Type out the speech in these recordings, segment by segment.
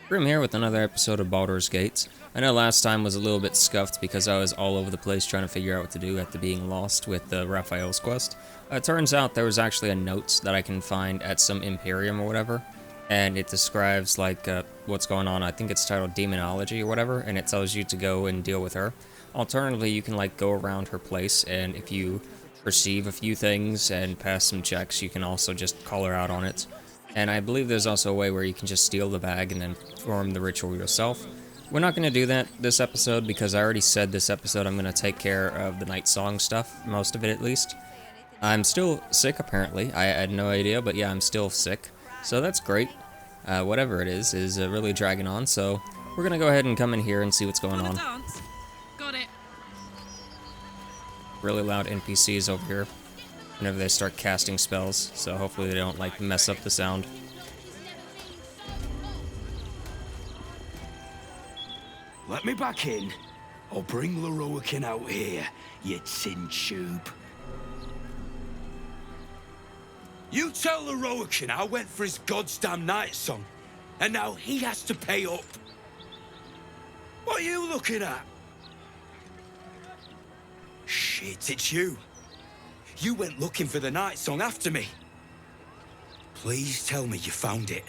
Crim here with another episode of Baldur's Gate. I know last time was a little bit scuffed because I was all over the place trying to figure out what to do after being lost with Raphael's quest. It turns out there was actually a note that I can find at some Imperium or whatever, and it describes what's going on. I think it's titled Demonology or whatever, and it tells you to go and deal with her. Alternatively, you can go around her place, and if you perceive a few things and pass some checks, you can also just call her out on it. And I believe there's also a way where you can just steal the bag and then perform the ritual yourself. We're not going to do that this episode because I already said this episode I'm going to take care of the night song stuff, most of it at least. I'm still sick apparently, I had no idea, but yeah, I'm still sick. So that's great. Whatever it is really dragging on, so we're going to go ahead and come in here and see what's going on. Got it. Really loud NPCs over here whenever they start casting spells, so hopefully they don't mess up the sound. Let me back in, or bring Lorroakin out here, you tin tube. You tell Lorroakin I went for his goddamn night song, and now he has to pay up. What are you looking at? Shit, it's you. You went looking for the night song after me. Please tell me you found it.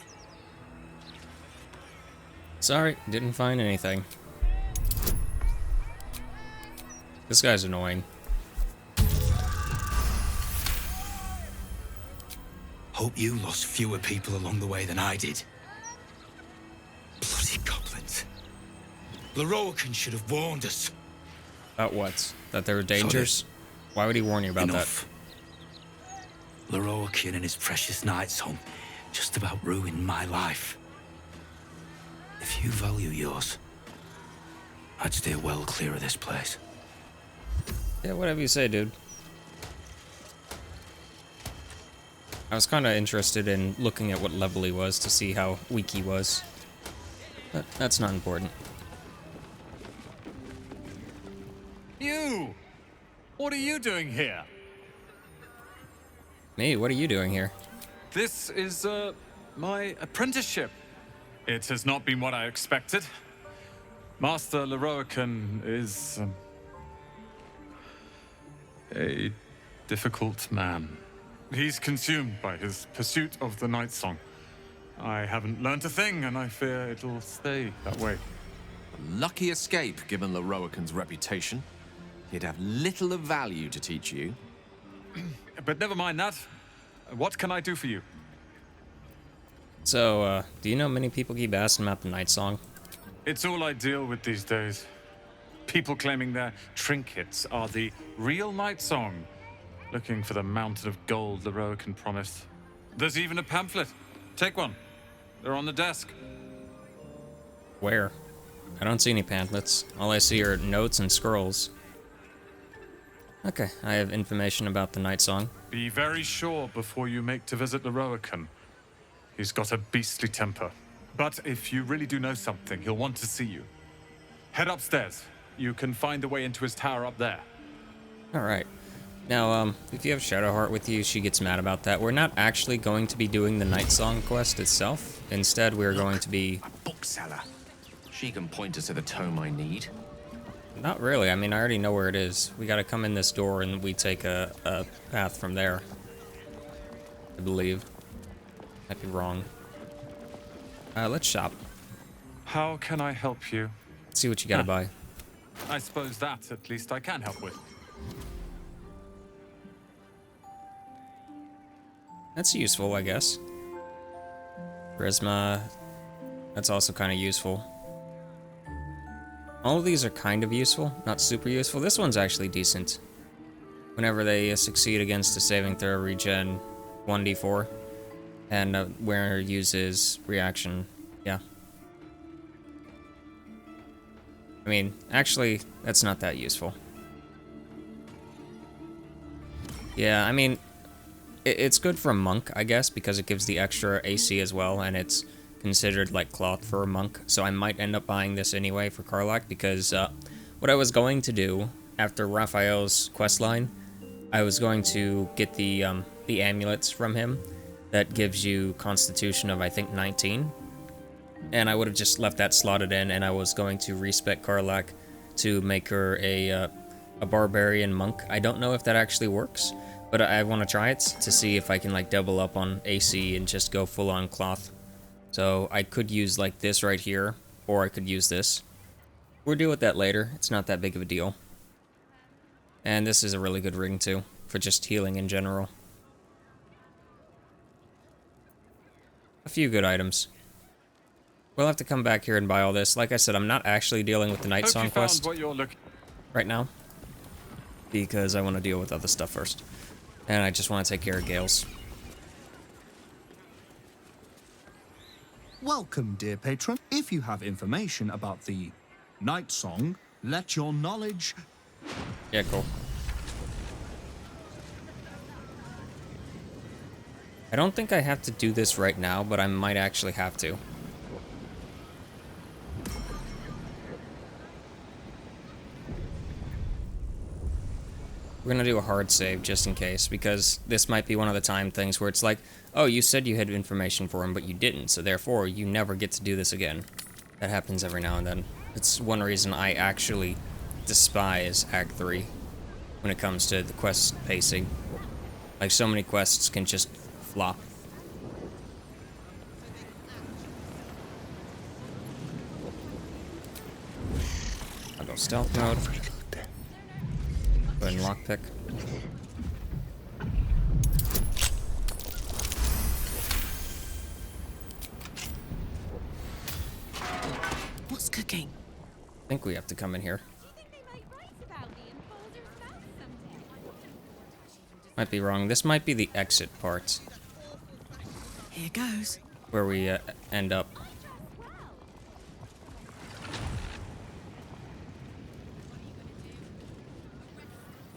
Sorry, didn't find anything. This guy's annoying. Hope you lost fewer people along the way than I did. Bloody goblins. Lorroakin should have warned us. About what? That there were dangers? Why would he warn you about Enough. that? Lorroakin and his precious night song just about ruined my life. If you value yours, I'd steer well clear of this place. Yeah, whatever you say, dude. I was kind of interested in looking at what level he was to see how weak he was. But that's not important. You! What are you doing here? Me, what are you doing here? This is, my apprenticeship. It has not been what I expected. Master Lorroakin is, a difficult man. He's consumed by his pursuit of the night song. I haven't learnt a thing, and I fear it'll stay that way. Lucky escape, given Lorroakin's reputation. He'd have little of value to teach you. But never mind that. What can I do for you? So, do you know many people keep asking about the night song? It's all I deal with these days. People claiming their trinkets are the real night song, looking for the mountain of gold Lorroakin promised. There's even a pamphlet. Take one. They're on the desk. Where? I don't see any pamphlets. All I see are notes and scrolls. Okay, I have information about the night song. Be very sure before you make to visit Lorroakin. He's got a beastly temper. But if you really do know something, he'll want to see you. Head upstairs. You can find the way into his tower up there. Alright. Now, if you have Shadowheart with you, she gets mad about that. We're not actually going to be doing the night song quest itself. Instead, we're going to be... A bookseller. She can point us to the tome I need. Not really. I mean, I already know where it is. We gotta come in this door and we take a path from there. I believe. Might be wrong. Let's shop. How can I help you? See what you gotta buy. I suppose that, at least, I can help with. That's useful, I guess. Charisma. That's also kind of useful. All of these are kind of useful, not super useful. This one's actually decent. Whenever they succeed against a saving throw, regen 1d4. And where uses reaction. Yeah. I mean, actually, that's not that useful. Yeah, I mean, it's good for a monk, I guess, because it gives the extra AC as well, and it's considered like cloth for a monk. So I might end up buying this anyway for Karlach, because what I was going to do after Raphael's questline, I was going to get the amulets from him that gives you Constitution of, I think, 19. and I would have just left that slotted in, and I was going to respec Karlach to make her a barbarian monk. I don't know if that actually works, but I want to try it to see if I can like double up on AC and just go full on cloth. So I could use like this right here, or I could use this. We'll deal with that later. It's not that big of a deal. And this is a really good ring too, for just healing in general. A few good items. We'll have to come back here and buy all this. Like I said, I'm not actually dealing with the Night Song quest What you're looking. right now, because I want to deal with other stuff first. And I just want to take care of Gales. Welcome, dear patron. If you have information about the Night Song, let your knowledge... Yeah, cool. I don't think I have to do this right now, but I might actually have to. We're gonna do a hard save just in case, because this might be one of the time things where it's like, oh, you said you had information for him, but you didn't, so therefore you never get to do this again. That happens every now and then. It's one reason I actually despise Act 3 when it comes to the quest pacing. Like, so many quests can just flop. I'll go stealth mode. Go ahead and lockpick. What's cooking? I think we have to come in here. Might be wrong. This might be the exit part. Here goes. Where we end up.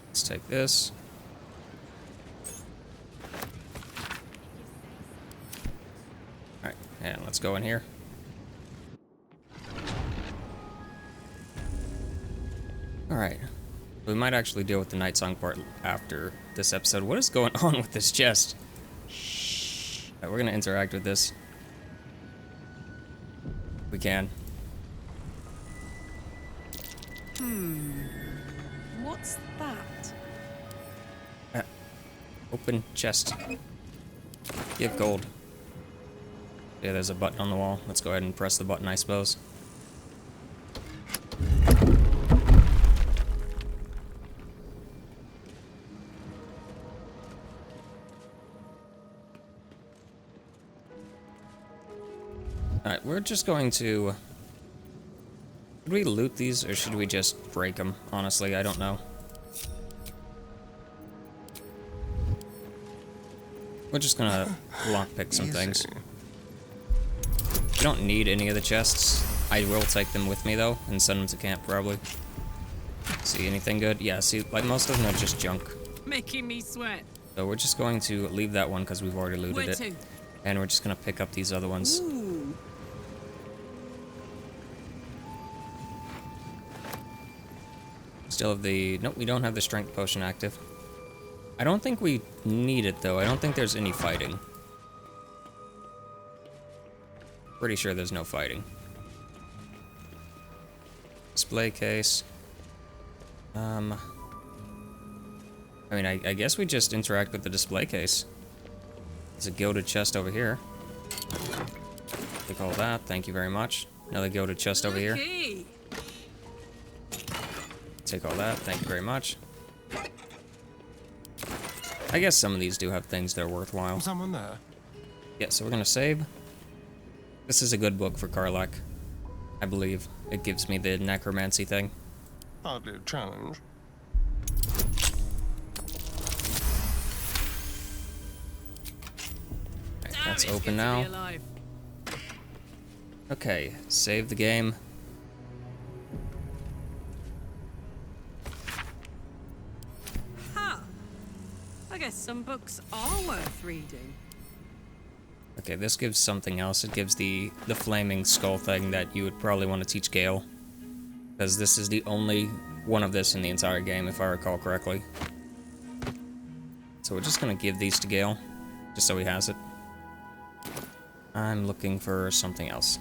Let's take this. Alright, and let's go in here. Alright. We might actually deal with the Night Song part after this episode. What is going on with this chest? Shh. Right, we're gonna interact with this. We can. What's that? Open chest. Give gold. Yeah, there's a button on the wall. Let's go ahead and press the button, I suppose. Alright, we're just going to... Should we loot these, or should we just break them? Honestly, I don't know. We're just gonna lockpick some things. We don't need any of the chests. I will take them with me, though, and send them to camp, probably. See anything good? Yeah, see, like, most of them are just junk. Making me sweat. So we're just going to leave that one, because we've already looted Where it. to? And we're just gonna pick up these other ones. Ooh. Still have the... Nope, we don't have the strength potion active. I don't think we need it, though. I don't think there's any fighting. Pretty sure there's no fighting. Display case. I mean, I guess we just interact with the display case. There's a gilded chest over here. Take all that, thank you very much. Another gilded chest over here. Okay. Take all that, thank you very much. I guess some of these do have things that are worthwhile. Someone there? Yeah, so we're gonna save. This is a good book for Karlach, I believe. It gives me the necromancy thing. Hardly a challenge. Right, that's open now. Okay, save the game. Huh. I guess some books are worth reading. Okay, this gives something else. It gives the flaming skull thing that you would probably want to teach Gale. Because this is the only one of this in the entire game, if I recall correctly. So we're just gonna give these to Gale, just so he has it. I'm looking for something else.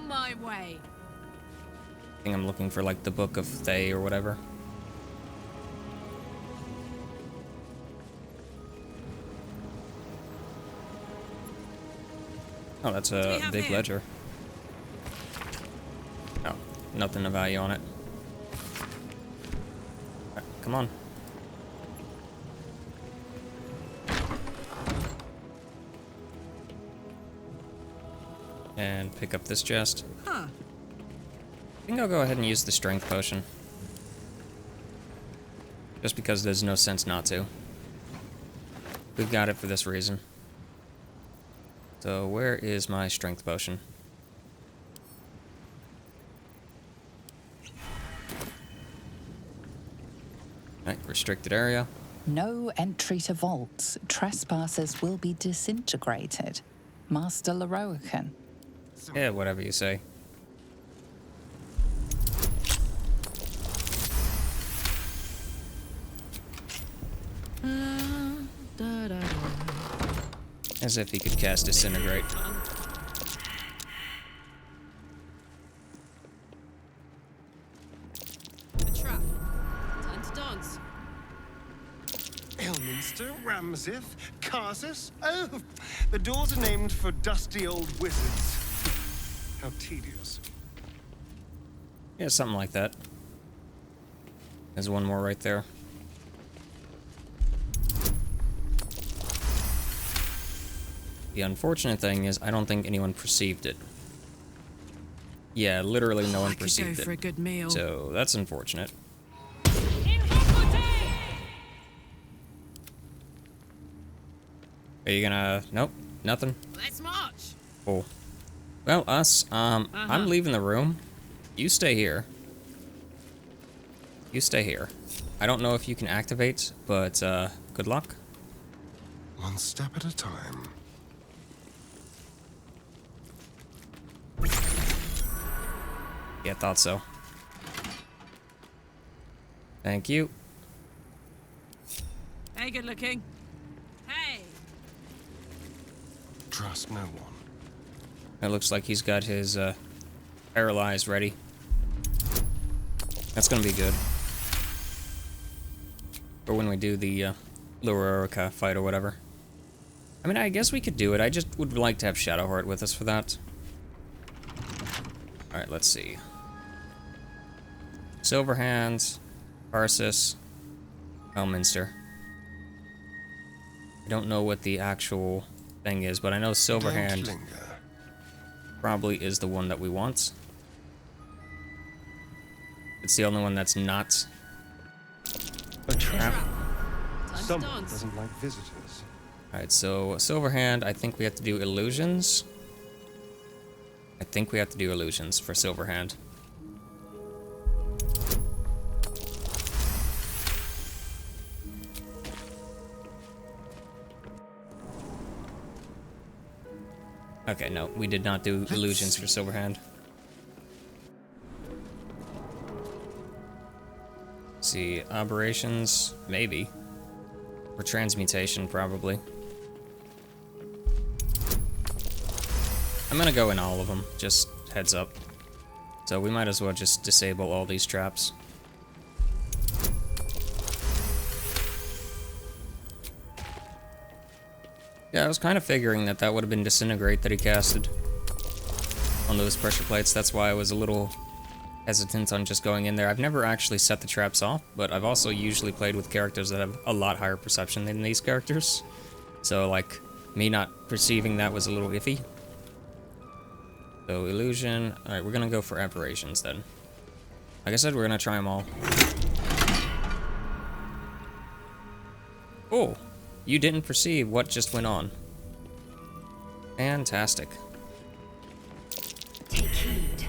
On my way. I think I'm looking for, like, the Book of Thay or whatever. Oh, that's a big ledger. Oh, nothing of value on it. Right, come on. And pick up this chest. Huh. I think I'll go ahead and use the strength potion. Just because there's no sense not to. We've got it for this reason. So where is my strength potion? Right, restricted area. No entry to vaults. Trespassers will be disintegrated. Master Leroican. Yeah, whatever you say. As if he could cast Disintegrate. A trap. Time to dance. Elminster, Ramsith, Karsus. Oh, the doors are named for dusty old wizards. How tedious. Yeah, something like that. There's one more right there. The unfortunate thing is, I don't think anyone perceived it. Yeah, literally no one perceived I could go for a it. good meal. So, that's unfortunate. Are you gonna... Nope, nothing. Let's march. Cool. Well, I'm leaving the room. You stay here. You stay here. I don't know if you can activate, but, good luck. One step at a time. Yeah, thought so. Thank you. Hey, good looking. Hey. Trust no one. It looks like he's got his, paralyzed ready. That's gonna be good. For when we do the, Lurorica fight or whatever. I mean, I guess we could do it. I just would like to have Shadowheart with us for that. Alright, let's see. Silverhand, Karsus, Elminster. I don't know what the actual thing is, but I know Silverhand Don't linger. probably is the one that we want. It's the only one that's not A trap. Time to Someone dance. doesn't like visitors. Alright, so Silverhand, I think we have to do illusions. I think we have to do illusions for Silverhand. Okay, no, we did not do illusions for Silverhand. Let's see, aberrations, maybe. Or transmutation, probably. I'm gonna go in all of them, just heads up. So we might as well just disable all these traps. Yeah, I was kind of figuring that that would have been Disintegrate that he casted on those pressure plates. That's why I was a little hesitant on just going in there. I've never actually set the traps off, but I've also usually played with characters that have a lot higher perception than these characters. So, like, me not perceiving that was a little iffy. So, illusion. Alright, we're gonna go for aberrations then. Like I said, we're gonna try them all. Oh, you didn't perceive what just went on. Fantastic. Take heed.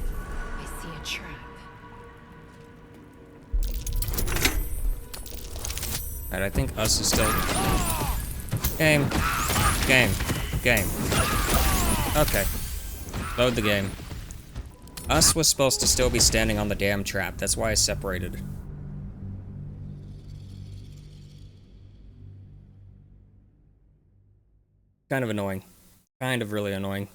I see a trap. Alright, I think us is still... Game. Game. Game. Okay. Load the game. Us was supposed to still be standing on the damn trap. That's why I separated. Kind of annoying. Kind of really annoying.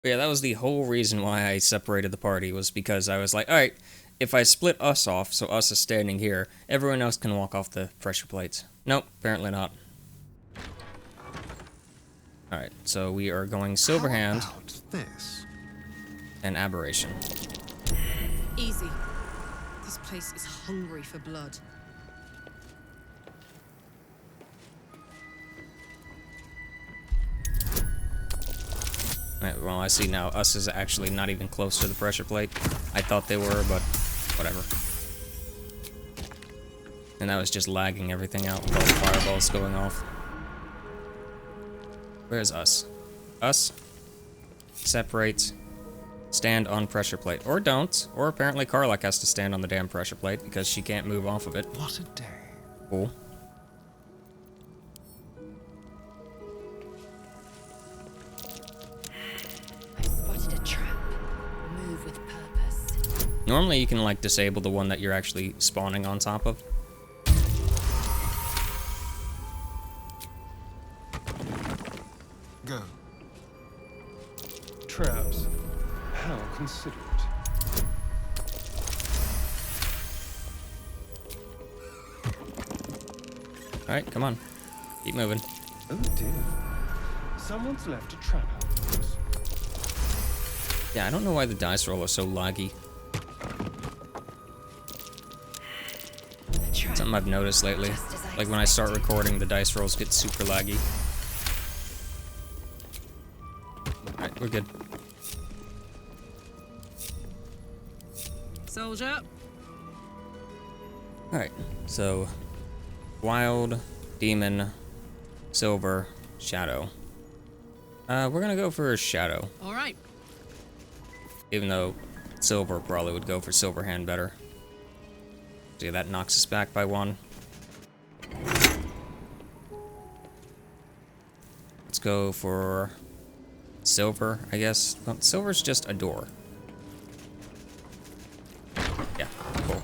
But yeah, that was the whole reason why I separated the party, was because I was like, alright, if I split us off, so us is standing here, everyone else can walk off the pressure plates. Nope, apparently not. Alright, so we are going Silverhand How about this? and Aberration. Easy. This place is hungry for blood. Right, well, I see now us is actually not even close to the pressure plate. I thought they were, but whatever. And that was just lagging everything out with all the fireballs going off. Where's us? Us. Separate. Stand on pressure plate. Or don't. Or apparently Karlach has to stand on the damn pressure plate because she can't move off of it. What a day. Cool. I spotted a trap. Move with purpose. Normally you can like disable the one that you're actually spawning on top of. Go. Traps. How considerate. Alright, come on. Keep moving. Oh dear. Someone's left a trap out for us. Yeah, I don't know why the dice roll is so laggy. A trap. Something I've noticed lately. Just as I Like when I start expected. recording, the dice rolls get super laggy. Alright, we're good. Soldier. Alright, so Wild, Demon, Silver, Shadow. We're gonna go for Shadow, All right. even though Silver probably would go for Silverhand better. See, that knocks us back by 1. Let's go for Silver, I guess. Well, Silver's just a door. Yeah, cool.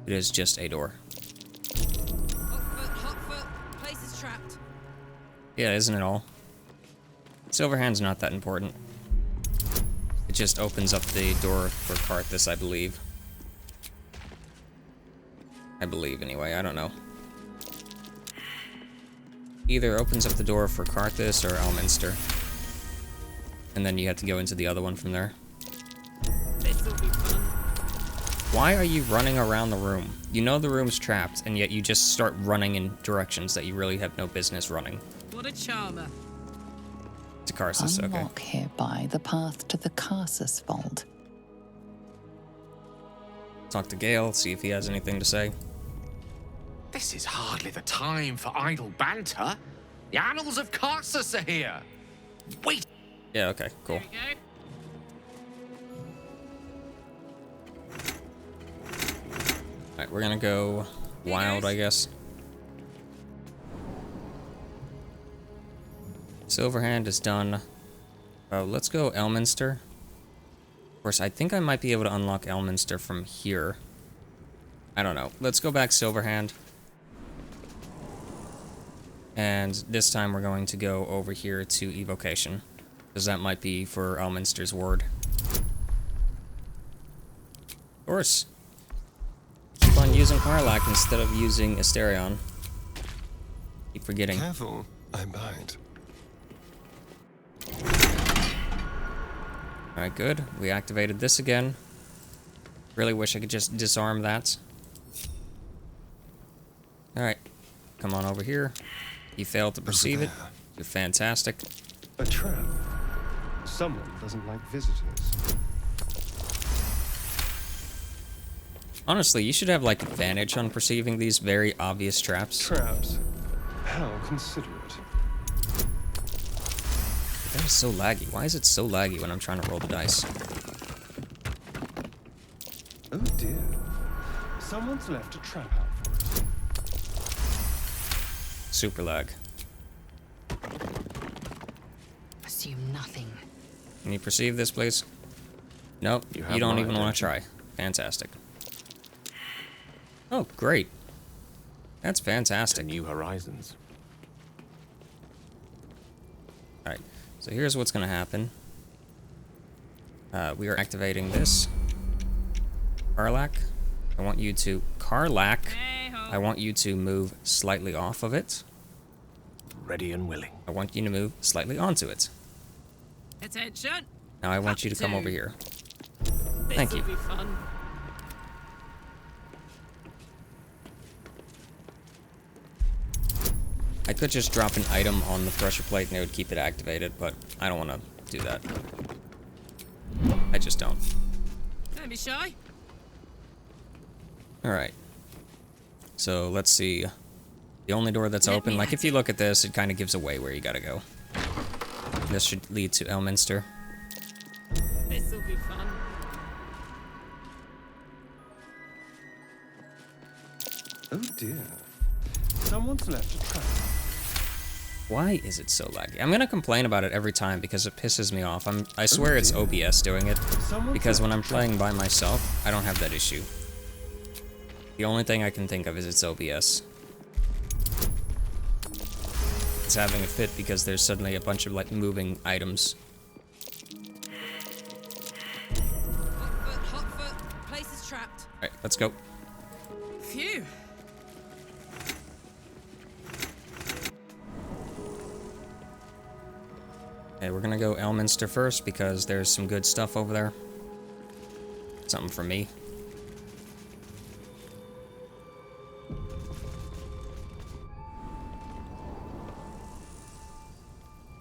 It is just a door. Hot foot. Place is trapped. Yeah, isn't it all? Silverhand's not that important. It just opens up the door for Karthus, I believe. I believe, anyway. I don't know. Either opens up the door for Karthus or Elminster. And then you have to go into the other one from there. This'll be fun. Why are you running around the room? You know the room's trapped, and yet you just start running in directions that you really have no business running. What a charmer. To Karthus, okay. Unlock hereby the path to the Karsus Vault. Talk to Gale, see if he has anything to say. This is hardly the time for idle banter. The annals of Karsus are here. Wait. Yeah, okay, cool. There we go. Alright, we're gonna go Wild, I guess. Silverhand is done. Let's go Elminster. Of course, I think I might be able to unlock Elminster from here. I don't know. Let's go back Silverhand. And this time we're going to go over here to Evocation. Because that might be for Elminster's ward. Of course. Keep on using Karlach instead of using Asterion. Keep forgetting. Careful, I bite. Alright, good. We activated this again. Really wish I could just disarm that. Alright. Come on over here. You failed to perceive it. You're fantastic. A trap. Someone doesn't like visitors. Honestly, you should have, like, advantage on perceiving these very obvious traps. Traps. How considerate. That is so laggy. Why is it so laggy when I'm trying to roll the dice? Oh dear. Someone's left a trap out for us. Super lag. Assume nothing. Can you perceive this, please? Nope, You you have don't my even want to attention. try. Fantastic. Oh, great. That's To fantastic. new horizons. Alright, so here's what's gonna happen. We are activating this. Karlach, I want you to... Karlach, I want you to move slightly off of it. Ready and willing. I want you to move slightly onto it. Attention. Now I want you to come over here. Thank you. This'll be fun. I could just drop an item on the pressure plate and it would keep it activated, but I don't want to do that. I just don't. Don't be shy. Alright. So, let's see. The only door that's open, like if you look at this, it kind of gives away where you gotta go. This should lead to Elminster. This'll be fun. Oh dear. Someone's left a trap. Why is it so laggy? I'm gonna complain about it every time because it pisses me off. I swear it's OBS doing it, because when I'm playing by myself, I don't have that issue. The only thing I can think of is it's OBS. It's having a fit because there's suddenly a bunch of like moving items. Hot foot. Place is trapped. Alright, let's go. Phew. Okay, we're gonna go Elminster first because there's some good stuff over there. Something for me.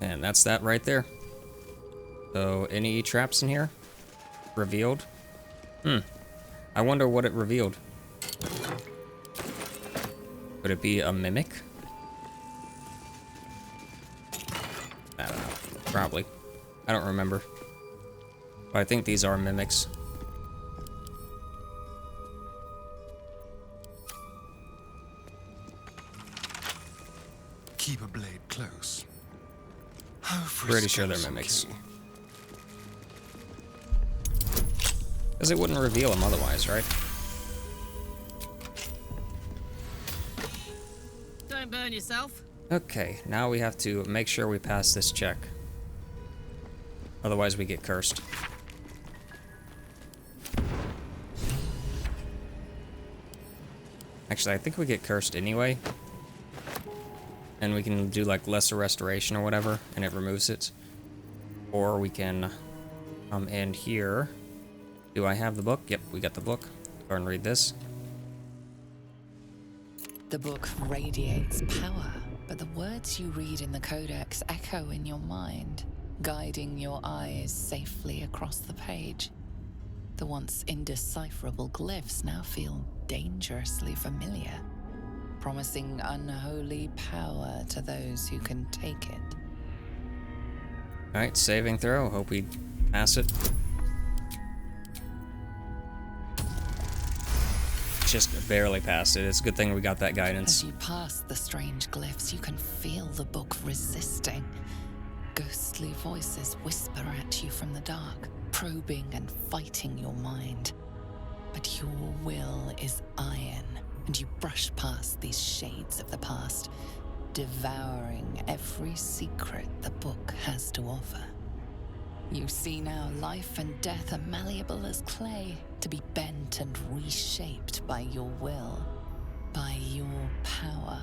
And that's that right there. So, any traps in here? Revealed? I wonder what it revealed. Would it be a mimic? I don't know. Probably. I don't remember. But I think these are mimics. Keep a blade close. Pretty sure they're mimics. Because it wouldn't reveal them otherwise, right? Don't burn yourself. Okay, now we have to make sure we pass this check. Otherwise we get cursed. Actually, I think we get cursed anyway. And we can do like lesser restoration or whatever, and it removes it. Or we can come in here. Do I have the book? Yep, we got the book. Go and read this. The book radiates power, but the words you read in the codex echo in your mind, guiding your eyes safely across the page. The once indecipherable glyphs now feel dangerously familiar, promising unholy power to those who can take it. Alright, saving throw. Hope we pass it. Just barely passed it. It's a good thing we got that guidance. As you pass the strange glyphs, you can feel the book resisting. Ghostly voices whisper at you from the dark, probing and fighting your mind. But your will is iron, and you brush past these shades of the past, devouring every secret the book has to offer. You see now life and death are malleable as clay, to be bent and reshaped by your will, by your power.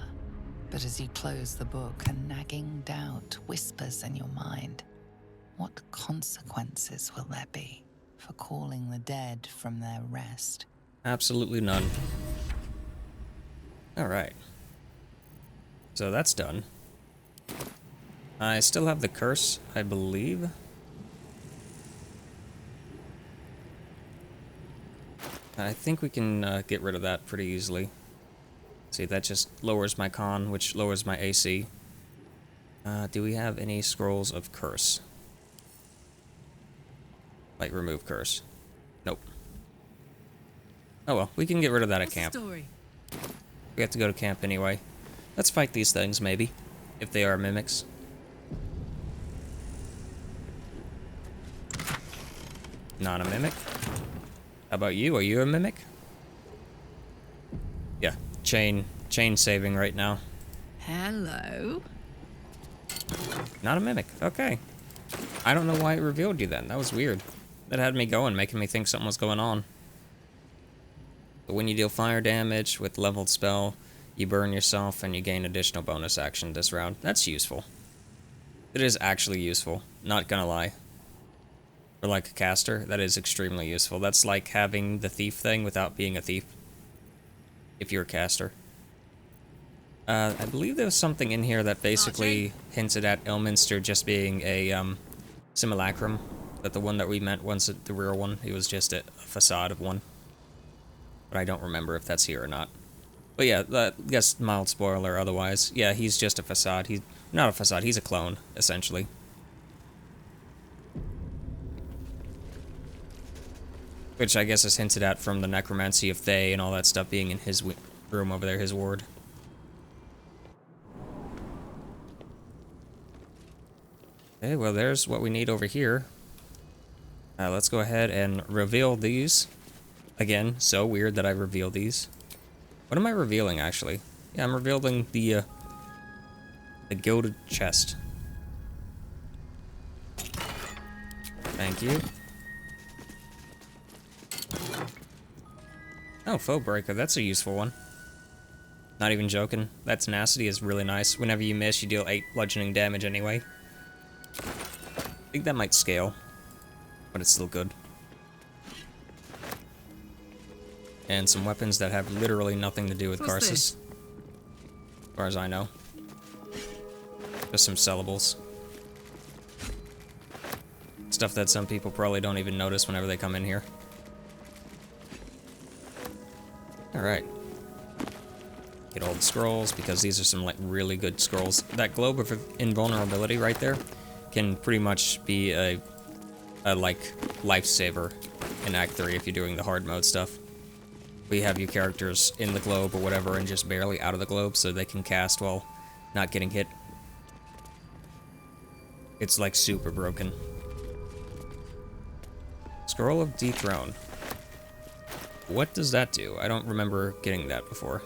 But as you close the book, a nagging doubt whispers in your mind. What consequences will there be for calling the dead from their rest? Absolutely none. Alright. So that's done. I still have the curse, I believe. I think we can get rid of that pretty easily. See, that just lowers my con, which lowers my AC. Do we have any scrolls of curse? Like, remove curse. Nope. Oh well, we can get rid of that at camp. We have to go to camp anyway. Let's fight these things, maybe. If they are mimics. Not a mimic. How about you? Are you a mimic? Yeah, chain saving right now. Hello. Not a mimic. Okay. I don't know why it revealed you then. That was weird. That had me going, making me think something was going on. But when you deal fire damage with leveled spell, you burn yourself and you gain additional bonus action this round. That's useful. It is actually useful, not gonna lie. For like a caster, that is extremely useful. That's like having the thief thing without being a thief. If you're a caster. I believe there was something in here that basically hinted at Ilminster just being a simulacrum. But the one that we met wasn't the real one. It was just a facade of one. But I don't remember if that's here or not. But yeah, I guess mild spoiler otherwise. Yeah, he's just a facade. He's not a facade, he's a clone, essentially. Which I guess is hinted at from the necromancy of Thay and all that stuff being in his room over there, his ward. Okay, well there's what we need over here. Let's go ahead and reveal these. Again, so weird that I reveal these. What am I revealing, actually? Yeah, I'm revealing the gilded chest. Thank you. Oh, Foe Breaker, that's a useful one. Not even joking. That tenacity is really nice. Whenever you miss, you deal 8 bludgeoning damage anyway. I think that might scale, but it's still good. And some weapons that have literally nothing to do with Karsus. As far as I know. Just some sellables. Stuff that some people probably don't even notice whenever they come in here. Alright. Get all the scrolls, because these are some like really good scrolls. That Globe of Invulnerability right there can pretty much be a like lifesaver in Act 3 if you're doing the hard mode stuff. We have your characters in the globe or whatever and just barely out of the globe so they can cast while not getting hit. It's like super broken. Scroll of Dethrone. What does that do? I don't remember getting that before.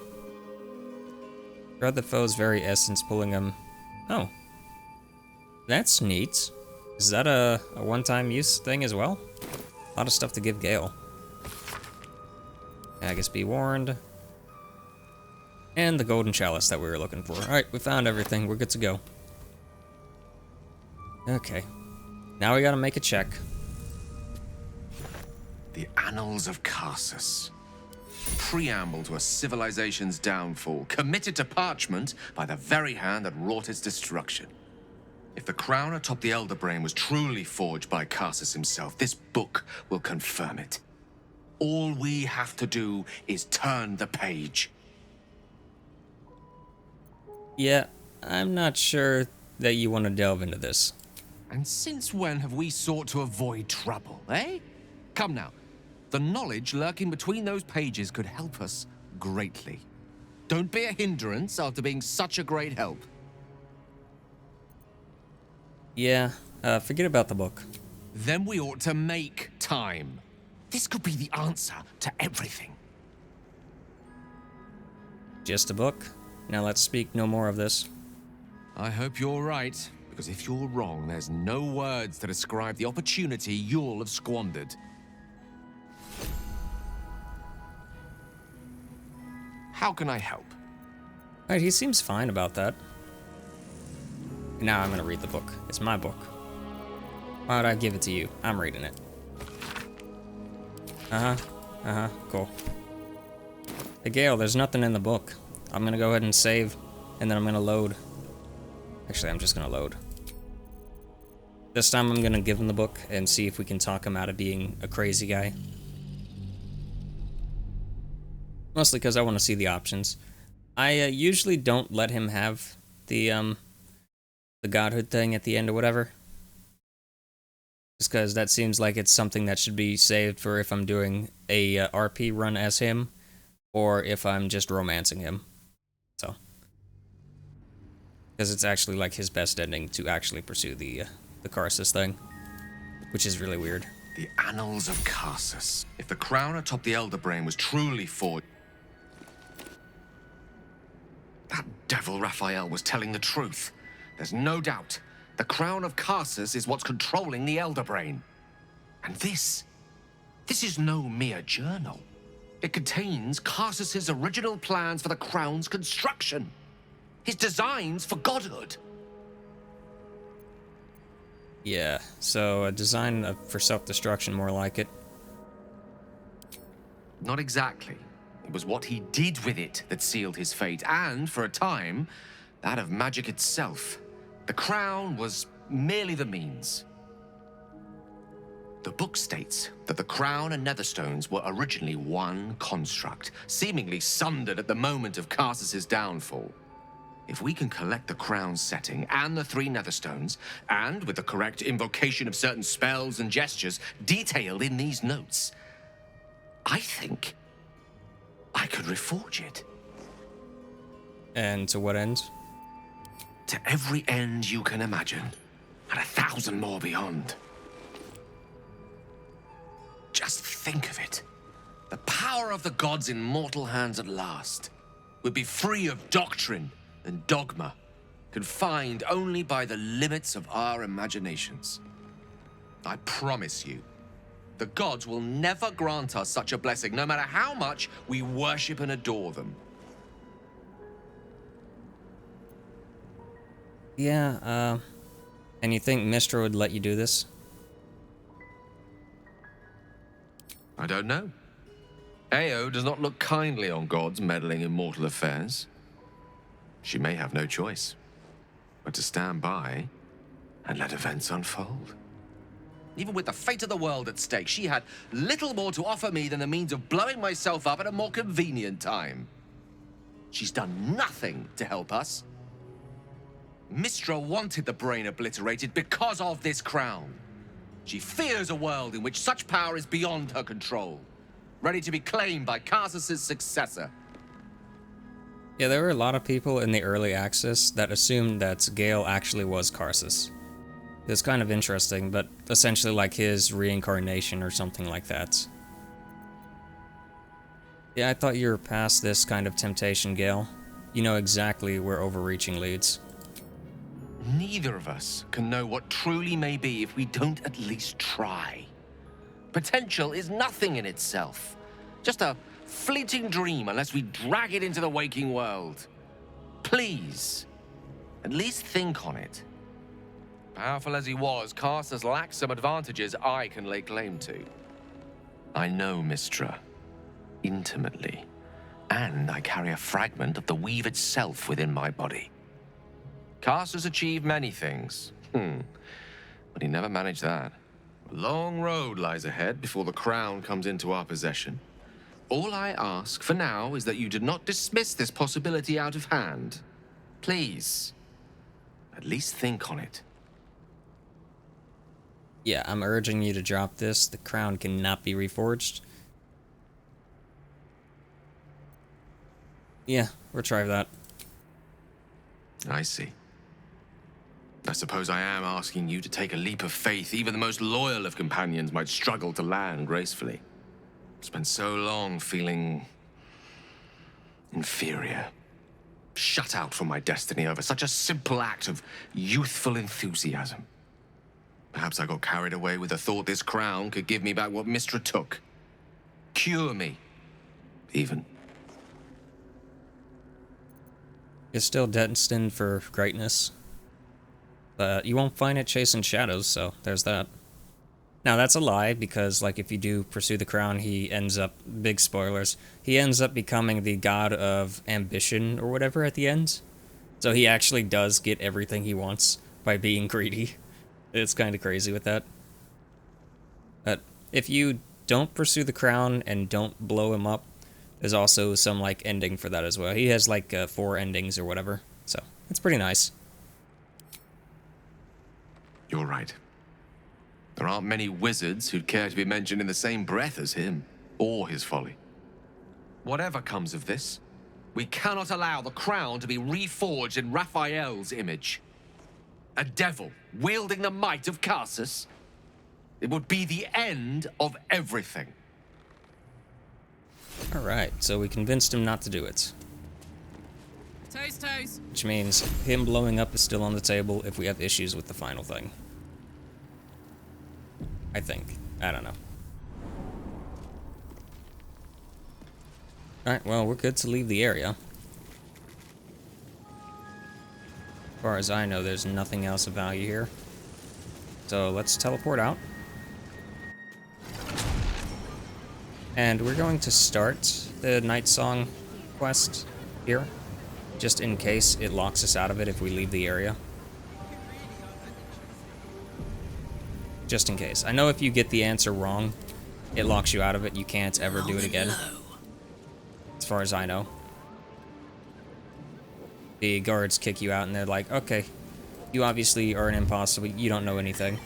Throughout the foe's very essence, pulling them. Oh. That's neat. Is that a one-time use thing as well? A lot of stuff to give Gale. I guess be warned. And the golden chalice that we were looking for. Alright, we found everything. We're good to go. Okay. Now we gotta make a check. The Annals of Karsus. Preamble to a civilization's downfall, committed to parchment by the very hand that wrought its destruction. If the crown atop the Elder Brain was truly forged by Karsus himself, this book will confirm it. All we have to do is turn the page. Yeah, I'm not sure that you want to delve into this. And since when have we sought to avoid trouble, eh? Come now. The knowledge lurking between those pages could help us greatly. Don't be a hindrance after being such a great help. Yeah, forget about the book. Then we ought to make time. This could be the answer to everything. Just a book? Now let's speak no more of this. I hope you're right, because if you're wrong, there's no words to describe the opportunity you'll have squandered. How can I help? Alright, he seems fine about that. Now I'm gonna read the book. It's my book. Why would I give it to you? I'm reading it. Cool. Hey Gale, there's nothing in the book. I'm gonna go ahead and save, and then I'm gonna load. Actually, I'm just gonna load. This time I'm gonna give him the book and see if we can talk him out of being a crazy guy. Mostly because I want to see the options. I usually don't let him have the godhood thing at the end or whatever. Just because that seems like it's something that should be saved for if I'm doing a RP run as him, or if I'm just romancing him. So. Because it's actually like his best ending to actually pursue the Karsus thing. Which is really weird. The Annals of Karsus. If the crown atop the Elder Brain was truly forged... That devil Raphael was telling the truth. There's no doubt. The crown of Karsus is what's controlling the Elder Brain. And this is no mere journal. It contains Karsus's original plans for the crown's construction. His designs for godhood. Yeah, so a design for self-destruction, more like it. Not exactly. It was what he did with it that sealed his fate, and, for a time, that of magic itself. The crown was merely the means. The book states that the crown and netherstones were originally one construct, seemingly sundered at the moment of Karsus's downfall. If we can collect the crown's setting and the 3 netherstones, and with the correct invocation of certain spells and gestures detailed in these notes, I think I could reforge it. And to what end? To every end you can imagine, and 1,000 more beyond. Just think of it. The power of the gods in mortal hands at last would be free of doctrine and dogma, confined only by the limits of our imaginations. I promise you, the gods will never grant us such a blessing, no matter how much we worship and adore them. Yeah, and you think Mistra would let you do this? I don't know. Ao does not look kindly on gods meddling in mortal affairs. She may have no choice but to stand by and let events unfold. Even with the fate of the world at stake, she had little more to offer me than the means of blowing myself up at a more convenient time. She's done nothing to help us. Mistra wanted the brain obliterated because of this crown. She fears a world in which such power is beyond her control, ready to be claimed by Karsus's successor. Yeah, there were a lot of people in the early access that assumed that Gale actually was Karsus. It was kind of interesting, but essentially like his reincarnation or something like that. Yeah, I thought you were past this kind of temptation, Gale. You know exactly where overreaching leads. Neither of us can know what truly may be if we don't at least try. Potential is nothing in itself. Just a fleeting dream unless we drag it into the waking world. Please, at least think on it. Powerful as he was, Karsus lacks some advantages I can lay claim to. I know Mistra intimately, and I carry a fragment of the weave itself within my body. Karsus achieved many things, but he never managed that. A long road lies ahead before the crown comes into our possession. All I ask for now is that you do not dismiss this possibility out of hand. Please, at least think on it. Yeah, I'm urging you to drop this. The crown cannot be reforged. Yeah, we'll try that. I see. I suppose I am asking you to take a leap of faith even the most loyal of companions might struggle to land gracefully. Spent so long feeling inferior, shut out from my destiny over such a simple act of youthful enthusiasm. Perhaps I got carried away with the thought this crown could give me back what Mistra took. Cure me, even. You're still destined for greatness. But you won't find it chasing shadows, so there's that. Now, that's a lie, because, like, if you do pursue the crown, he ends up, big spoilers, he ends up becoming the god of ambition or whatever at the end. So he actually does get everything he wants by being greedy. It's kind of crazy with that. But if you don't pursue the crown and don't blow him up, there's also some, like, ending for that as well. He has, like, 4 endings or whatever, so it's pretty nice. You're right. There aren't many wizards who'd care to be mentioned in the same breath as him, or his folly. Whatever comes of this, we cannot allow the crown to be reforged in Raphael's image. A devil wielding the might of Karsus. It would be the end of everything. Alright, so we convinced him not to do it. Toes, toes. Which means him blowing up is still on the table if we have issues with the final thing. I think. I don't know. Alright, well, we're good to leave the area. As far as I know, there's nothing else of value here. So let's teleport out. And we're going to start the Night Song quest here, just in case it locks us out of it if we leave the area. Just in case. I know if you get the answer wrong, it locks you out of it. You can't ever do it again. As far as I know. The guards kick you out and they're like, okay, you obviously are an imposter, you don't know anything.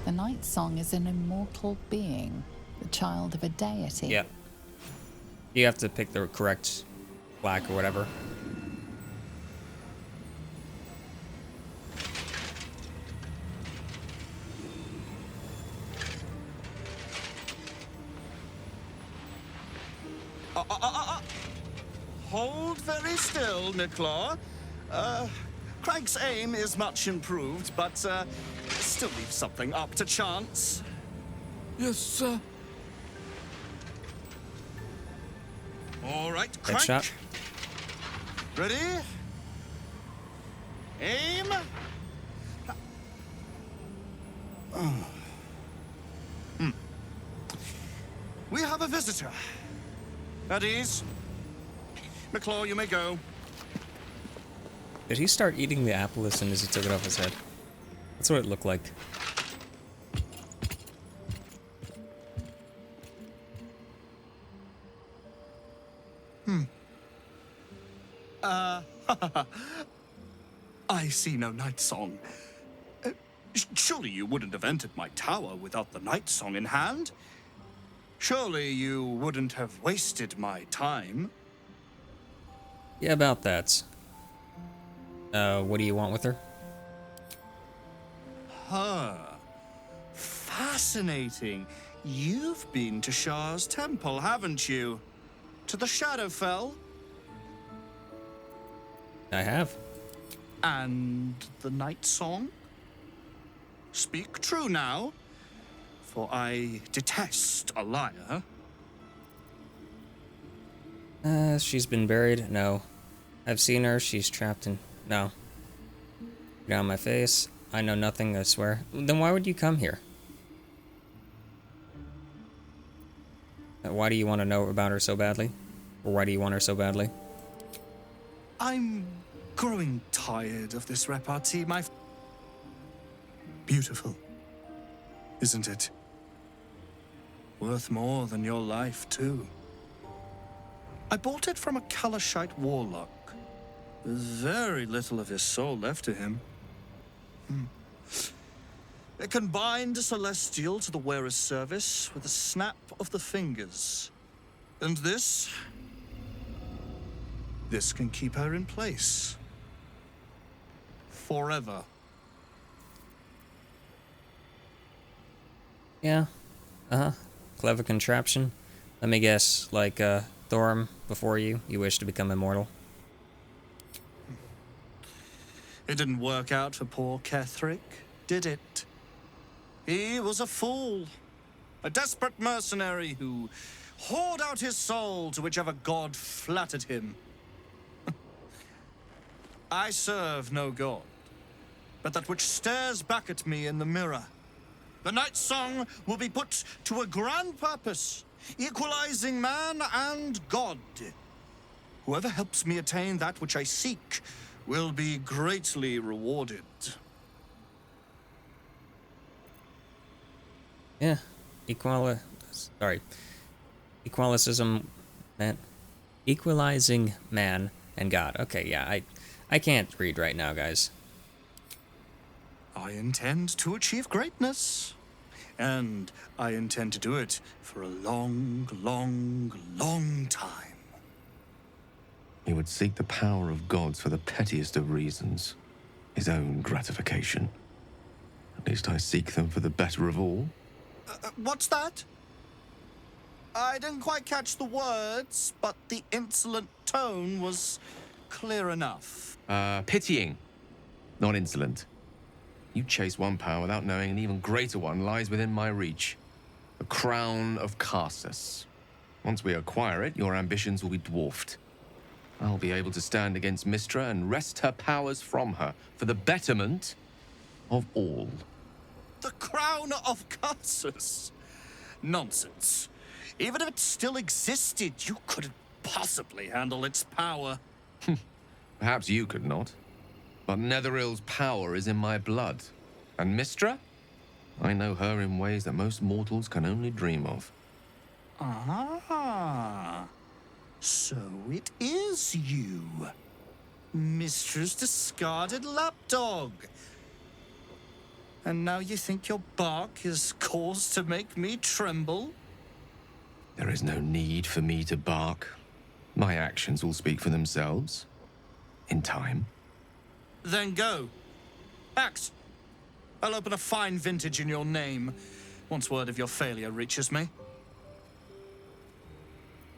The Night Song is an immortal being, the child of a deity. Yeah. You have to pick the correct plaque or whatever. Hold very still, Nicklaw. Craig's aim is much improved, but still leaves something up to chance. Yes, sir. All right, Craig. Headshot. Ready? Aim. We have a visitor. At ease. McClaw, you may go. Did he start eating the apple as soon as he took it off his head? That's what it looked like. I see no night song. Surely you wouldn't have entered my tower without the night song in hand? Surely you wouldn't have wasted my time? Yeah, about that. What do you want with her? Huh. Fascinating. You've been to Shah's temple, haven't you? To the Shadowfell? I have. And the night song? Speak true now, for I detest a liar. She's been buried? No. I've seen her, she's trapped in... No. Get out of my face. I know nothing, I swear. Then why would you come here? Why do you want to know about her so badly? Or why do you want her so badly? I'm growing tired of this repartee, my... Beautiful, isn't it? Worth more than your life, too. I bought it from a Kalashite warlock. There's very little of his soul left to him. It can bind a celestial to the wearer's service with a snap of the fingers. And this can keep her in place. Forever. Yeah. Clever contraption. Let me guess, like, Thorm, before you wish to become immortal? It didn't work out for poor Ketherick, did it? He was a fool. A desperate mercenary who hoard out his soul to whichever god flattered him. I serve no god, but that which stares back at me in the mirror. The night song will be put to a grand purpose, equalizing man and god. Whoever helps me attain that which I seek will be greatly rewarded. Yeah. Equalicism, man. Equalizing man and God. Okay, yeah, I can't read right now, guys. I intend to achieve greatness. And I intend to do it for a long, long, long time. He would seek the power of gods for the pettiest of reasons. His own gratification. At least I seek them for the better of all. What's that? I didn't quite catch the words, but the insolent tone was clear enough. Pitying, not insolent. You chase one power without knowing an even greater one lies within my reach. The crown of Karsus. Once we acquire it, your ambitions will be dwarfed. I'll be able to stand against Mystra and wrest her powers from her for the betterment of all. The crown of Karsus? Nonsense. Even if it still existed, you couldn't possibly handle its power. Perhaps you could not. But Netherill's power is in my blood. And Mystra? I know her in ways that most mortals can only dream of. Ah. So it is you. Mystra's discarded lapdog. And now you think your bark is cause to make me tremble? There is no need for me to bark. My actions will speak for themselves. In time. Then go. Act. I'll open a fine vintage in your name once word of your failure reaches me.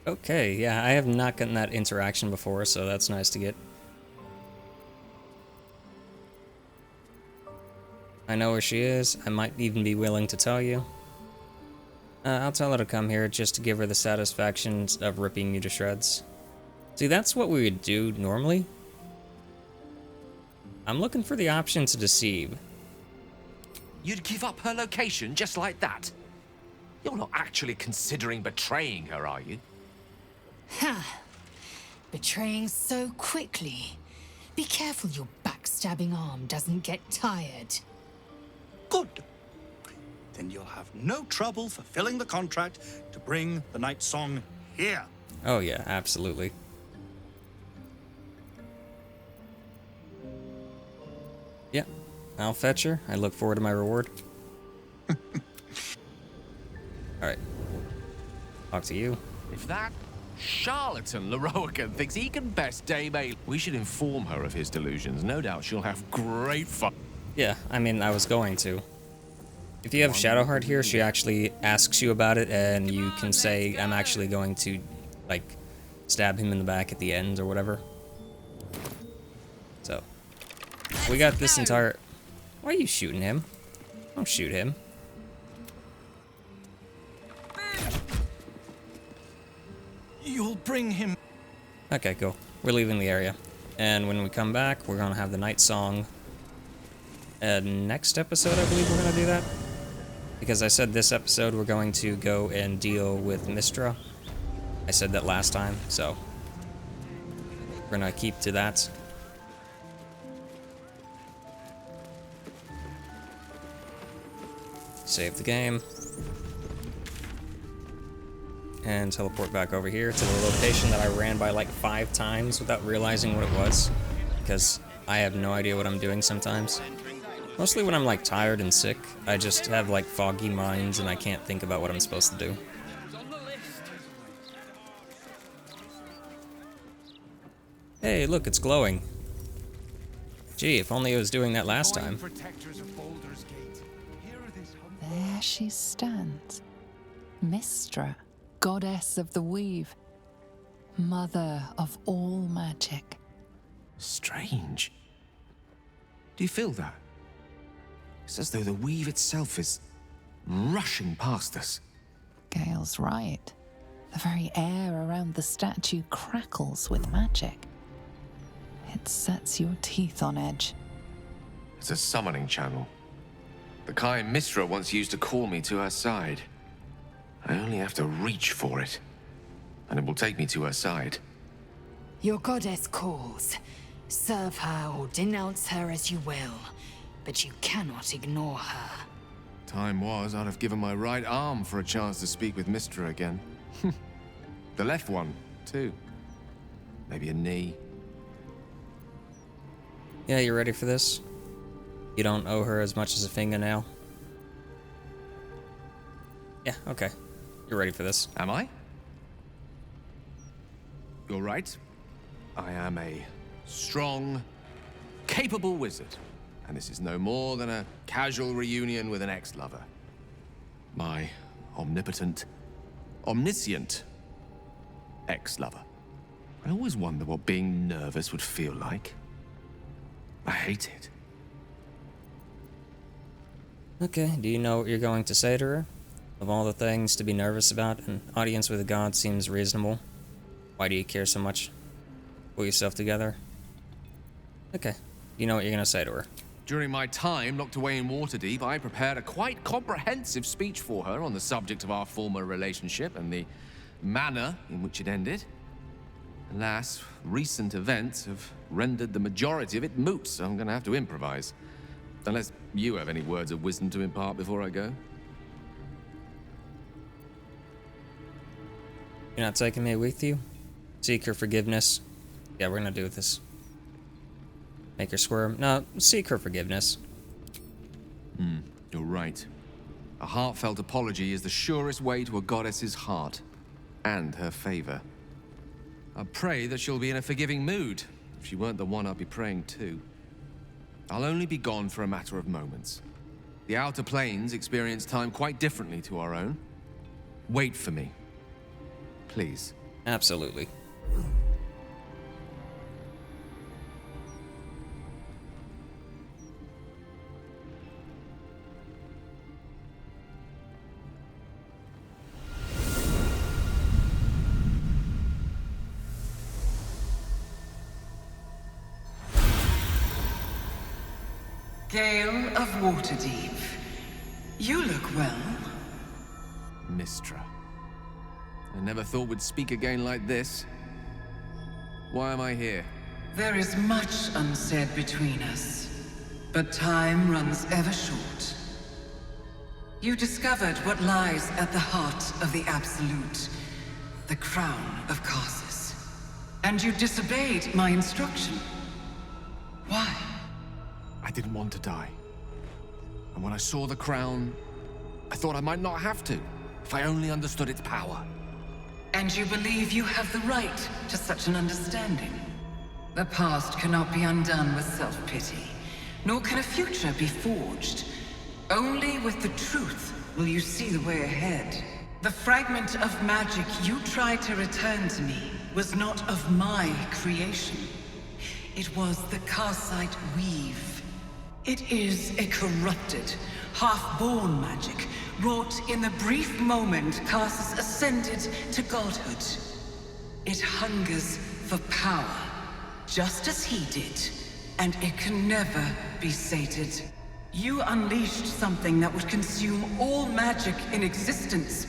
Okay, yeah, I have not gotten that interaction before, so that's nice to get. I know where she is. I might even be willing to tell you. I'll tell her to come here just to give her the satisfaction of ripping you to shreds. See, that's what we would do normally. I'm looking for the option to deceive. You'd give up her location just like that? You're not actually considering betraying her, are you? Ha! Betraying so quickly. Be careful your backstabbing arm doesn't get tired. Good. Then you'll have no trouble fulfilling the contract to bring the Night Song here. Oh yeah, absolutely. Yeah, I'll fetch her. I look forward to my reward. Alright. Talk to you. If that charlatan Leroican thinks he can best Dame A, we should inform her of his delusions. No doubt she'll have great fun. Yeah, I mean, I was going to. If you have Shadowheart here, she actually asks you about it, and you can say, I'm actually going to, like, stab him in the back at the end or whatever. So, we got this entire... Why are you shooting him? Don't shoot him. You'll bring him... Okay, cool. We're leaving the area. And when we come back, we're gonna have the Night Song. Next episode, I believe we're gonna do that. Because I said this episode we're going to go and deal with Mystra. I said that last time, so we're gonna keep to that. Save the game. And teleport back over here to the location that I ran by like 5 times without realizing what it was. Because I have no idea what I'm doing sometimes. Mostly when I'm like tired and sick, I just have like foggy minds and I can't think about what I'm supposed to do. Hey, look, it's glowing. Gee, if only it was doing that last time. There she stands. Mystra, goddess of the weave. Mother of all magic. Strange. Do you feel that? It's as though the weave itself is rushing past us. Gale's right. The very air around the statue crackles with magic. It sets your teeth on edge. It's a summoning channel. The kind Mystra once used to call me to her side. I only have to reach for it, and it will take me to her side. Your goddess calls. Serve her or denounce her as you will, but you cannot ignore her. Time was, I'd have given my right arm for a chance to speak with Mystra again. The left one, too. Maybe a knee. Yeah, you ready for this? You don't owe her as much as a fingernail? Yeah, okay. You're ready for this. Am I? You're right. I am a strong, capable wizard. And this is no more than a casual reunion with an ex-lover. My omnipotent, omniscient ex-lover. I always wonder what being nervous would feel like. I hate it. Okay, do you know what you're going to say to her? Of all the things to be nervous about, an audience with a god seems reasonable. Why do you care so much? Pull yourself together. Okay, you know what you're gonna say to her. During my time locked away in Waterdeep, I prepared a quite comprehensive speech for her on the subject of our former relationship and the manner in which it ended. Alas, recent events have rendered the majority of it moot, so I'm gonna have to improvise. Unless you have any words of wisdom to impart before I go. You're not taking me with you? Seek her forgiveness. Yeah, we're gonna do this. Make her squirm. No, seek her forgiveness. You're right. A heartfelt apology is the surest way to a goddess's heart and her favor. I pray that she'll be in a forgiving mood. If she weren't the one I'd be praying to. I'll only be gone for a matter of moments. The Outer Planes experience time quite differently to our own. Wait for me. Please. Absolutely. Gale of Waterdeep. You look well. Mistra. I never thought we'd speak again like this. Why am I here? There is much unsaid between us, but time runs ever short. You discovered what lies at the heart of the Absolute, the crown of Karsus. And you disobeyed my instruction. Why? I didn't want to die. And when I saw the crown, I thought I might not have to, if I only understood its power. And you believe you have the right to such an understanding? The past cannot be undone with self-pity, nor can a future be forged. Only with the truth will you see the way ahead. The fragment of magic you tried to return to me was not of my creation. It was the Karsite Weave. It is a corrupted, half-born magic, wrought in the brief moment Karsus ascended to godhood. It hungers for power, just as he did, and it can never be sated. You unleashed something that would consume all magic in existence,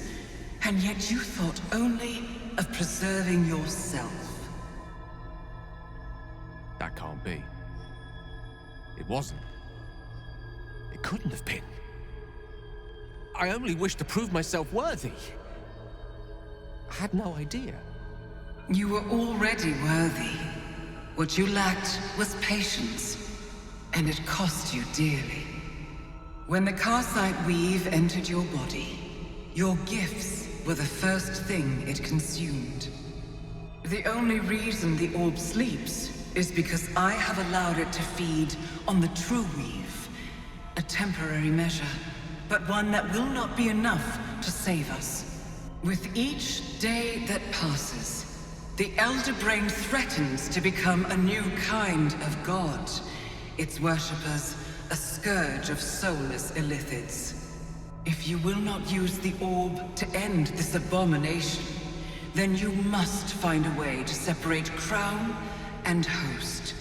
and yet you thought only of preserving yourself. That can't be. It wasn't. It couldn't have been. I only wished to prove myself worthy. I had no idea. You were already worthy. What you lacked was patience, and it cost you dearly. When the Karsite Weave entered your body, your gifts were the first thing it consumed. The only reason the orb sleeps is because I have allowed it to feed on the true weave. A temporary measure, but one that will not be enough to save us. With each day that passes, the Elder Brain threatens to become a new kind of god. Its worshippers, a scourge of soulless illithids. If you will not use the orb to end this abomination, then you must find a way to separate crown and host.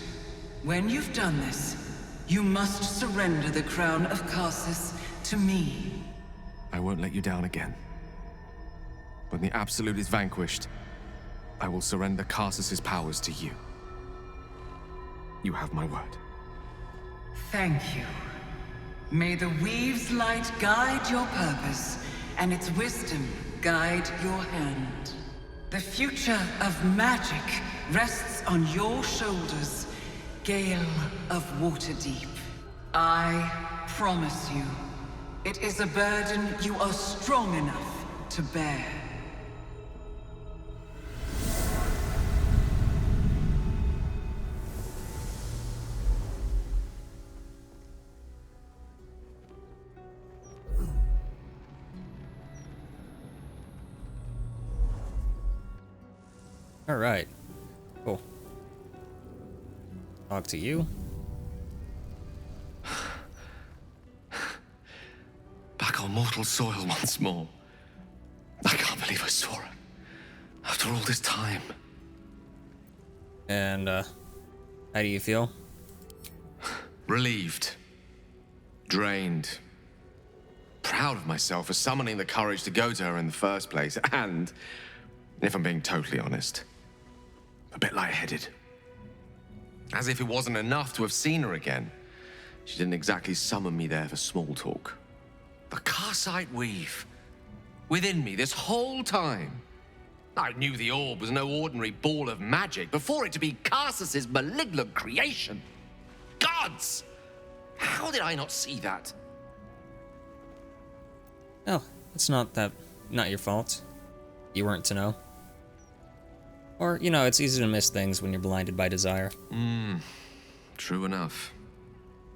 When you've done this, you must surrender the crown of Karsus to me. I won't let you down again. When the Absolute is vanquished, I will surrender Karsus's powers to you. You have my word. Thank you. May the Weave's light guide your purpose, and its wisdom guide your hand. The future of magic rests on your shoulders, Gale of Waterdeep. I promise you, it is a burden you are strong enough to bear. Alright. Cool. Talk to you. mortal soil once more. I can't believe I saw her. After all this time. And, how do you feel? Relieved. Drained. Proud of myself for summoning the courage to go to her in the first place. And, if I'm being totally honest, a bit lightheaded. As if it wasn't enough to have seen her again. She didn't exactly summon me there for small talk. The Karsite weave. Within me this whole time. I knew the orb was no ordinary ball of magic before it to be Karsus's malignant creation. Gods! How did I not see that? Oh, it's not your fault. You weren't to know. Or, you know, it's easy to miss things when you're blinded by desire. True enough.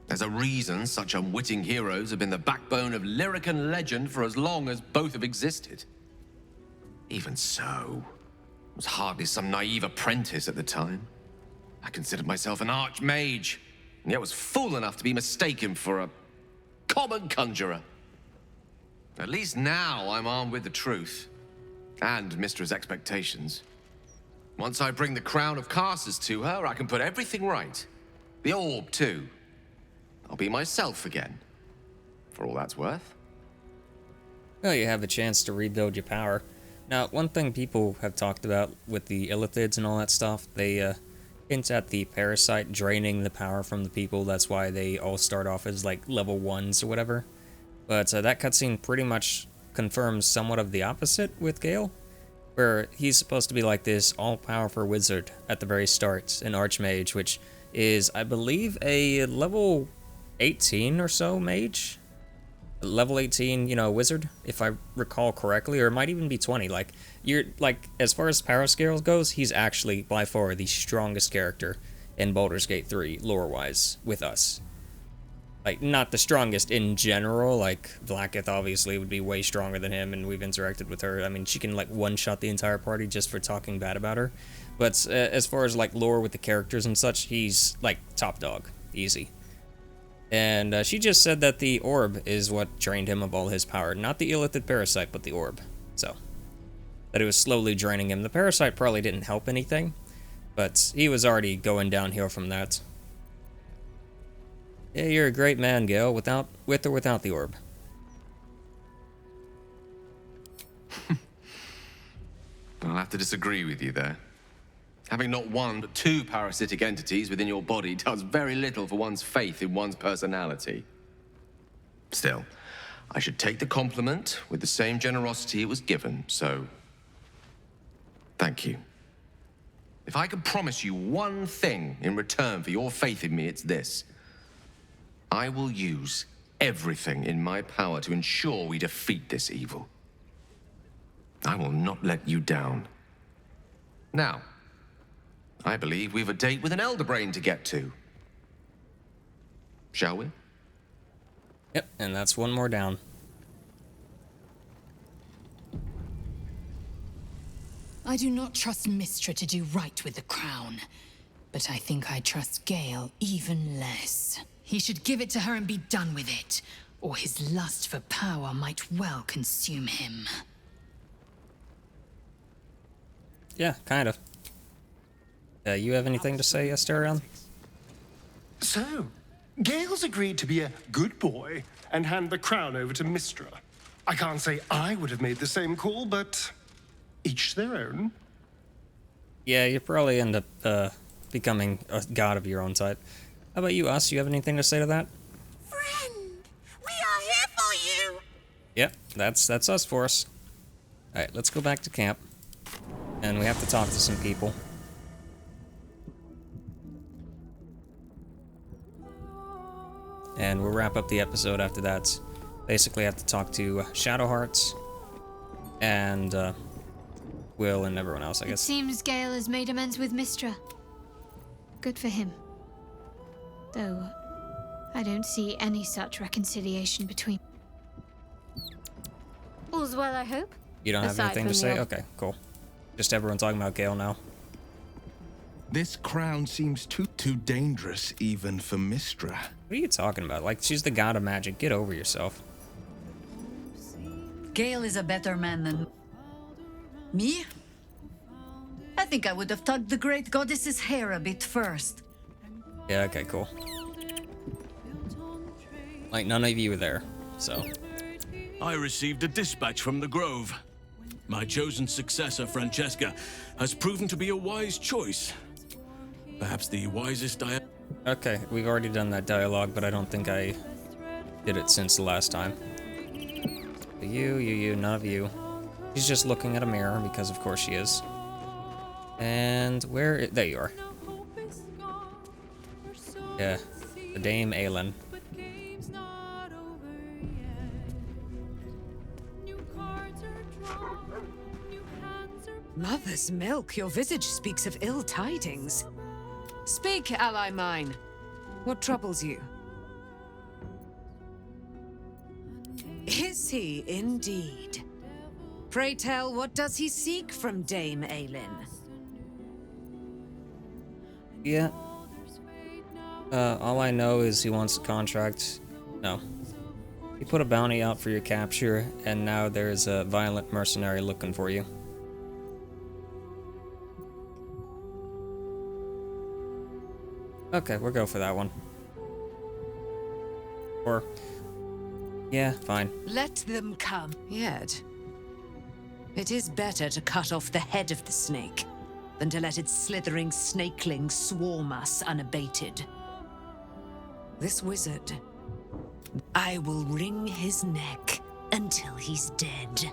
There's a reason such unwitting heroes have been the backbone of lyric and legend for as long as both have existed. Even so, I was hardly some naive apprentice at the time. I considered myself an archmage, and yet was fool enough to be mistaken for a common conjurer. At least now I'm armed with the truth, and Mistra's expectations. Once I bring the crown of Karsus to her, I can put everything right. The orb, too. I'll be myself again, for all that's worth. Well, you have a chance to rebuild your power. Now, one thing people have talked about with the Illithids and all that stuff, they hint at the parasite draining the power from the people. That's why they all start off as, like, level 1s or whatever. But that cutscene pretty much confirms somewhat of the opposite with Gale, where he's supposed to be like this all-powerful wizard at the very start, an archmage, which is, I believe, a level 18 or so mage? Level 18, you know, wizard, if I recall correctly, or it might even be 20. Like, as far as power scales goes, he's actually by far the strongest character in Baldur's Gate 3, lore-wise, with us. Like, not the strongest in general, like, Vlaakith obviously would be way stronger than him, and we've interacted with her. I mean, she can, like, one-shot the entire party just for talking bad about her. But as far as, like, lore with the characters and such, he's, like, top dog. Easy. And she just said that the orb is what drained him of all his power. Not the Illithid parasite, but the orb. So, that it was slowly draining him. The parasite probably didn't help anything, but he was already going downhill from that. Yeah, you're a great man, Gale, with or without the orb. I'll have to disagree with you there. Having not one but two parasitic entities within your body does very little for one's faith in one's personality. Still, I should take the compliment with the same generosity it was given, so thank you. If I could promise you one thing in return for your faith in me, it's this. I will use everything in my power to ensure we defeat this evil. I will not let you down. Now, I believe we've a date with an Elder Brain to get to. Shall we? Yep, and that's one more down. I do not trust Mystra to do right with the crown, but I think I trust Gale even less. He should give it to her and be done with it, or his lust for power might well consume him. Yeah, kind of. You have anything to say, Asterion? So, Gale's agreed to be a good boy and hand the crown over to Mystra. I can't say I would have made the same call, but each their own. Yeah, you probably end up becoming a god of your own type. How about you, Us? You have anything to say to that? Friend, we are here for you. Yep, that's us for us. Alright, let's go back to camp. And we have to talk to some people. And we'll wrap up the episode after that. Basically, I have to talk to Shadowheart and Will and everyone else, I guess. It seems Gale has made amends with Mystra. Good for him. Though, I don't see any such reconciliation between... All's well, I hope? You don't have Aside anything to from say? the- Okay, cool. Just everyone talking about Gale now. This crown seems too dangerous even for Mystra. What are you talking about? Like, she's the god of magic. Get over yourself. Gale is a better man than... Me? I think I would have tugged the great goddess's hair a bit first. Yeah, okay, cool. Like, none of you were there, so... I received a dispatch from the Grove. My chosen successor, Francesca, has proven to be a wise choice. Perhaps the wisest I... Okay, we've already done that dialogue, but I don't think I did it since the last time. You, none of you. She's just looking at a mirror, because of course she is. And where... There you are. Yeah, the Dame Aelin. Mother's milk, your visage speaks of ill tidings. Speak, ally mine. What troubles you? Is he indeed? Pray tell, what does he seek from Dame Aelin? Yeah. All I know is he wants a contract. No. He put a bounty out for your capture, and now there's a violent mercenary looking for you. Okay, we'll go for that one. Or... yeah, fine. Let them come. Yet, it is better to cut off the head of the snake than to let its slithering snakelings swarm us unabated. This wizard, I will wring his neck until he's dead.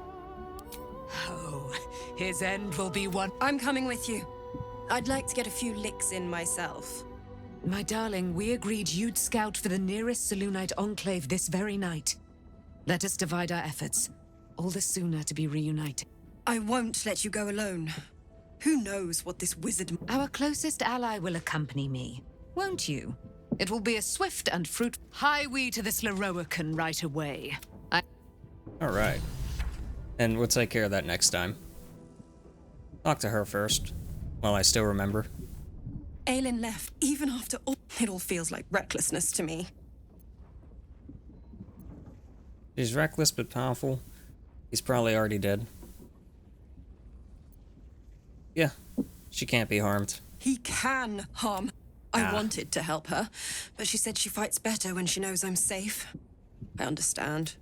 Oh, his end will be one. I'm coming with you. I'd like to get a few licks in myself. My darling, we agreed you'd scout for the nearest Selûnite enclave this very night. Let us divide our efforts, all the sooner to be reunited. I won't let you go alone. Who knows what this wizard... Our closest ally will accompany me, won't you? It will be a swift and fruitful... Hie we to this Leroican right away. Alright. And we'll take care of that next time. Talk to her first, while I still remember. Aelin left, even after all... It all feels like recklessness to me. She's reckless but powerful. He's probably already dead. Yeah, she can't be harmed. He can harm. I wanted to help her, but she said she fights better when she knows I'm safe. I understand,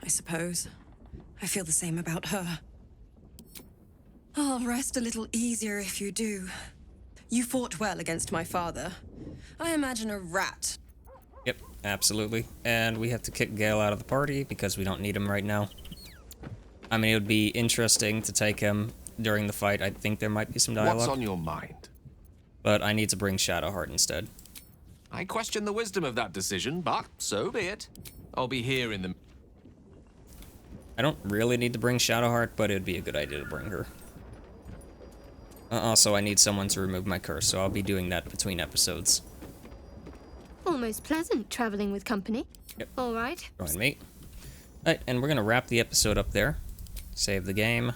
I suppose. I feel the same about her. I'll rest a little easier if you do. You fought well against my father. I imagine a rat. Yep, absolutely. And we have to kick Gale out of the party because we don't need him right now. I mean, it would be interesting to take him during the fight. I think there might be some dialogue. What's on your mind? But I need to bring Shadowheart instead. I question the wisdom of that decision, but so be it. I'll be here in the... I don't really need to bring Shadowheart, but it'd be a good idea to bring her. Also, I need someone to remove my curse, so I'll be doing that between episodes. Almost pleasant traveling with company. Yep. All right. Join me. Alright, and we're gonna wrap the episode up there. Save the game.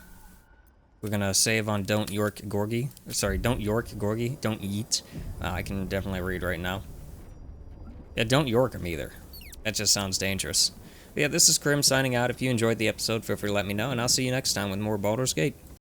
We're gonna save on Don't York Gorgie. Sorry, Don't York Gorgie. Don't eat. I can definitely read right now. Yeah, don't York him either. That just sounds dangerous. But yeah, this is Crim signing out. If you enjoyed the episode, feel free to let me know, and I'll see you next time with more Baldur's Gate.